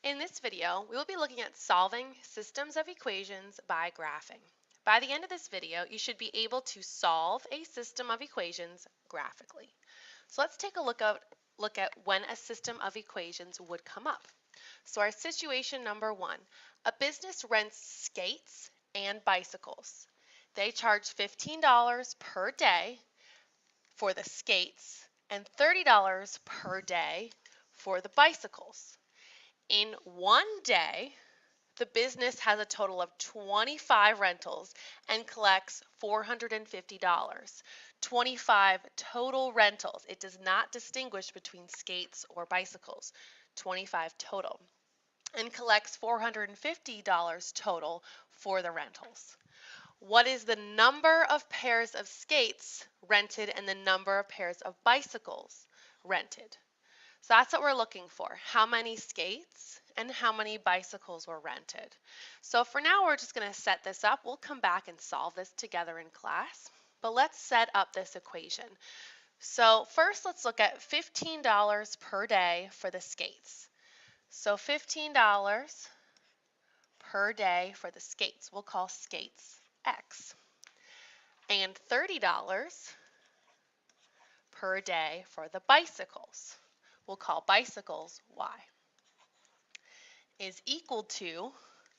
In this video, we will be looking at solving systems of equations by graphing. By the end of this video, you should be able to solve a system of equations graphically. So let's take a look at when a system of equations would come up. So our situation number one, a business rents skates and bicycles. They charge $15 per day for the skates and $30 per day for the bicycles. In one day, the business has a total of 25 rentals and collects $450. 25 total rentals. It does not distinguish between skates or bicycles. 25 total. And collects $450 total for the rentals. What is the number of pairs of skates rented and the number of pairs of bicycles rented? So that's what we're looking for. How many skates and how many bicycles were rented. So for now, we're just going to set this up. We'll come back and solve this together in class. But let's set up this equation. So first, let's look at $15 per day for the skates. So $15 per day for the skates. We'll call skates X. And $30 per day for the bicycles. We'll call bicycles Y. Is equal to,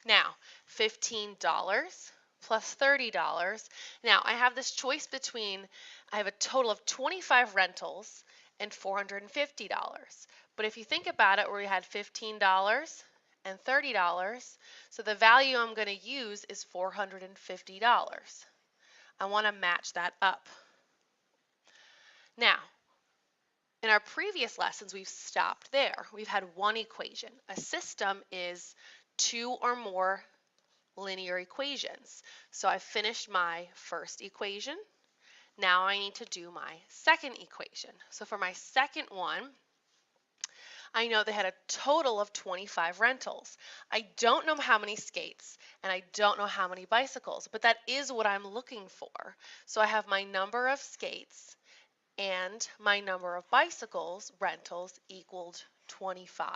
now, $15 plus $30. Now, I have this choice between, I have a total of 25 rentals and $450. But if you think about it, where we had $15 and $30, so the value I'm going to use is $450. I want to match that up. Now, in our previous lessons, we've stopped there. We've had one equation. A system is two or more linear equations. So I've finished my first equation. Now I need to do my second equation. So for my second one, I know they had a total of 25 rentals. I don't know how many skates and I don't know how many bicycles, but that is what I'm looking for. So I have my number of skates and my number of bicycles rentals equaled 25.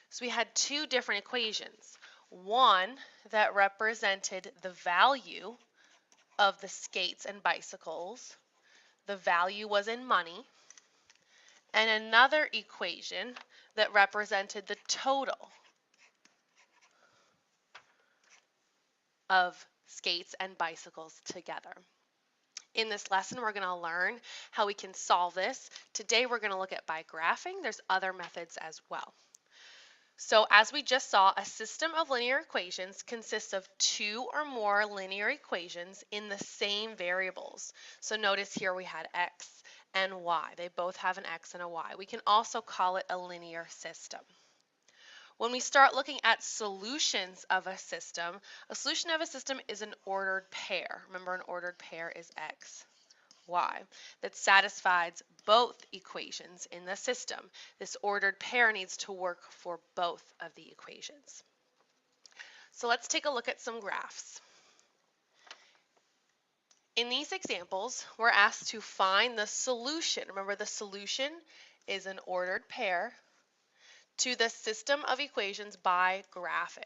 So we had two different equations. One that represented the value of the skates and bicycles. The value was in money. And another equation that represented the total of skates and bicycles together. In this lesson, we're going to learn how we can solve this. Today, we're going to look at by graphing. There's other methods as well. So as we just saw, a system of linear equations consists of two or more linear equations in the same variables. So notice here we had x and y. They both have an x and a y. We can also call it a linear system. When we start looking at solutions of a solution of a system is an ordered pair. Remember, an ordered pair is x, y, that satisfies both equations in the system. This ordered pair needs to work for both of the equations. So let's take a look at some graphs. In these examples, we're asked to find the solution. Remember, the solution is an ordered pair to the system of equations by graphing.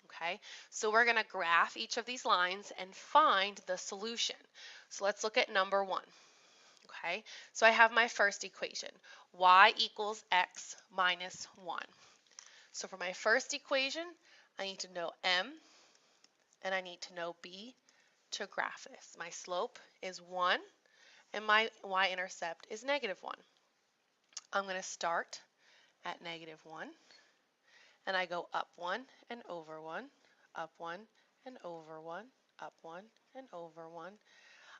Okay, so we're going to graph each of these lines and find the solution. So let's look at number one. Okay, so I have my first equation, y equals x minus 1. So for my first equation, I need to know m and I need to know b to graph this. My slope is 1 and my y-intercept is -1. I'm going to start at -1 and I go up 1 and over 1, up 1 and over 1, up 1 and over 1.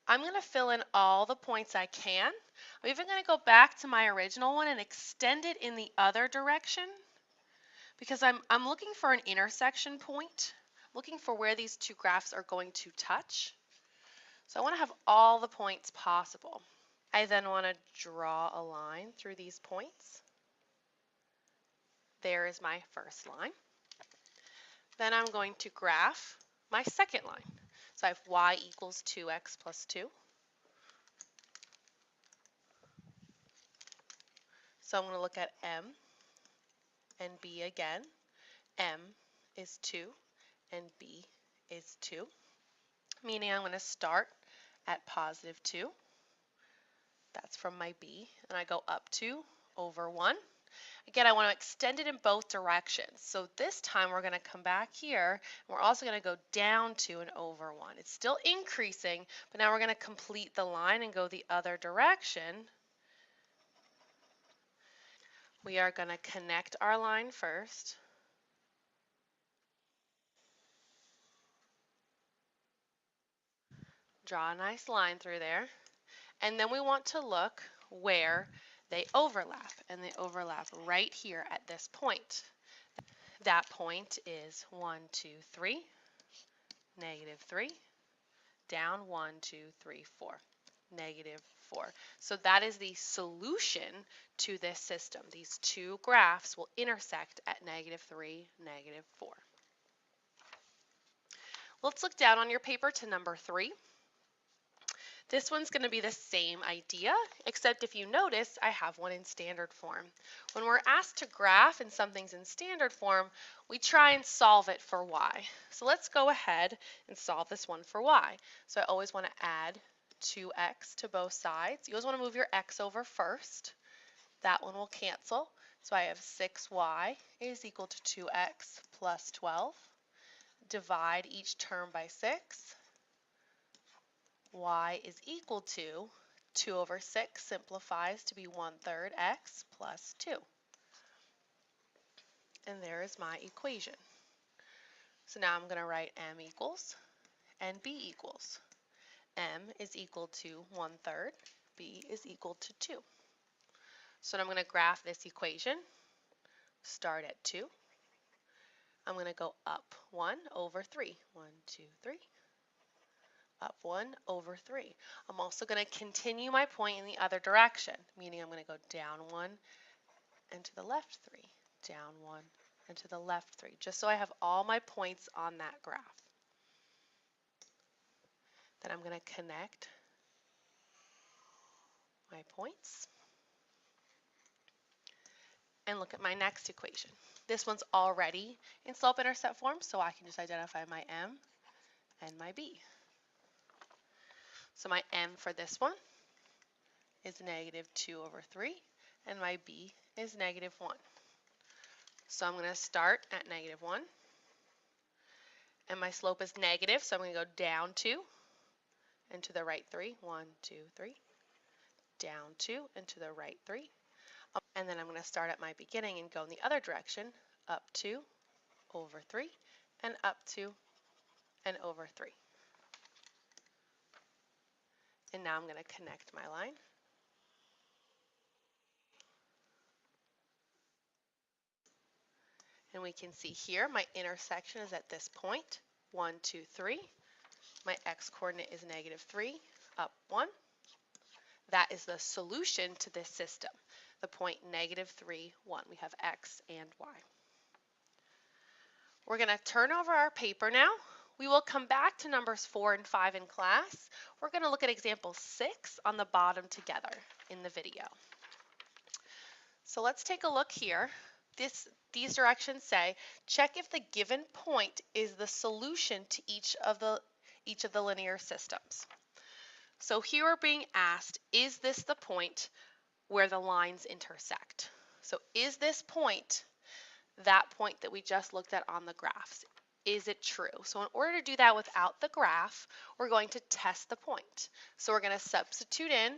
I'm going to fill in all the points I can. I'm even going to go back to my original one and extend it in the other direction because I'm looking for an intersection point, looking for where these two graphs are going to touch. So I want to have all the points possible. I then want to draw a line through these points. There is my first line. Then I'm going to graph my second line. So I have y equals 2x plus 2. So I'm going to look at m and b again. M is 2 and B is 2, meaning I'm going to start at positive 2. That's from my B, and I go up 2 over 1. Again, I want to extend it in both directions. So this time we're going to come back here, and we're also going to go down 2 and over 1. It's still increasing, but now we're going to complete the line and go the other direction. We are going to connect our line first. Draw a nice line through there. And then we want to look where they overlap. And they overlap right here at this point. That point is 1, 2, 3, negative 3, down 1, 2, 3, 4, negative 4. So that is the solution to this system. These two graphs will intersect at negative 3, negative 4. Let's look down on your paper to number 3. This one's going to be the same idea, except if you notice, I have one in standard form. When we're asked to graph and something's in standard form, we try and solve it for y. So let's go ahead and solve this one for y. So I always want to add 2x to both sides. You always want to move your x over first. That one will cancel. So I have 6y is equal to 2x plus 12. Divide each term by 6. Y is equal to 2 over 6 simplifies to be 1/3 x plus 2. And there is my equation. So now I'm going to write m equals and b equals. M is equal to 1/3, b is equal to 2. So I'm going to graph this equation. Start at 2. I'm going to go up 1 over 3. 1, 2, 3. Up 1 over 3. I'm also going to continue my point in the other direction, meaning I'm going to go down 1 and to the left 3, down 1 and to the left 3, just so I have all my points on that graph. Then I'm going to connect my points and look at my next equation. This one's already in slope-intercept form, so I can just identify my m and my b. So my m for this one is negative 2 over 3, and my b is negative 1. So I'm going to start at negative 1, and my slope is negative, so I'm going to go down 2 and to the right 3. 1, 2, 3. Down 2 and to the right 3. And then I'm going to start at my beginning and go in the other direction, up 2 over 3, and up 2 and over 3. And now I'm going to connect my line. And we can see here my intersection is at this point, 1, 2, 3. My x-coordinate is negative 3, up 1. That is the solution to this system, the point negative 3, 1. We have x and y. We're going to turn over our paper now. We will come back to numbers 4 and 5 in class. We're going to look at example 6 on the bottom together in the video. So let's take a look here. These directions say, check if the given point is the solution to each of the linear systems. So here we're being asked, is this the point where the lines intersect? So is this point that point that we just looked at on the graphs? Is it true? So in order to do that without the graph, we're going to test the point. So we're going to substitute in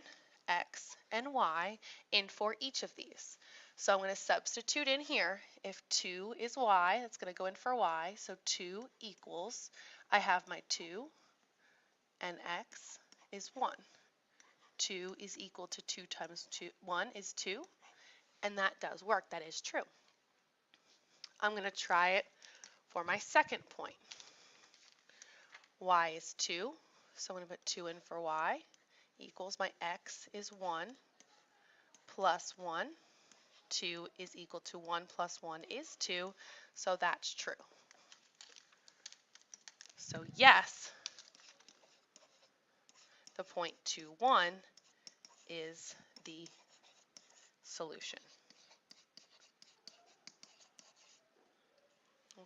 x and y in for each of these. So I'm going to substitute in here. If 2 is y, that's going to go in for y. So 2 equals, I have my 2 and x is 1. 2 is equal to 2 times 1 is 2. And that does work. That is true. I'm going to try it for my second point. Y is 2, so I'm going to put 2 in for y, equals my x is 1 plus 1. 2 is equal to 1 plus 1 is 2, so that's true. So yes, the point 2, 1 is the solution.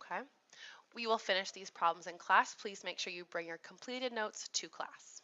Okay. We will finish these problems in class. Please make sure you bring your completed notes to class.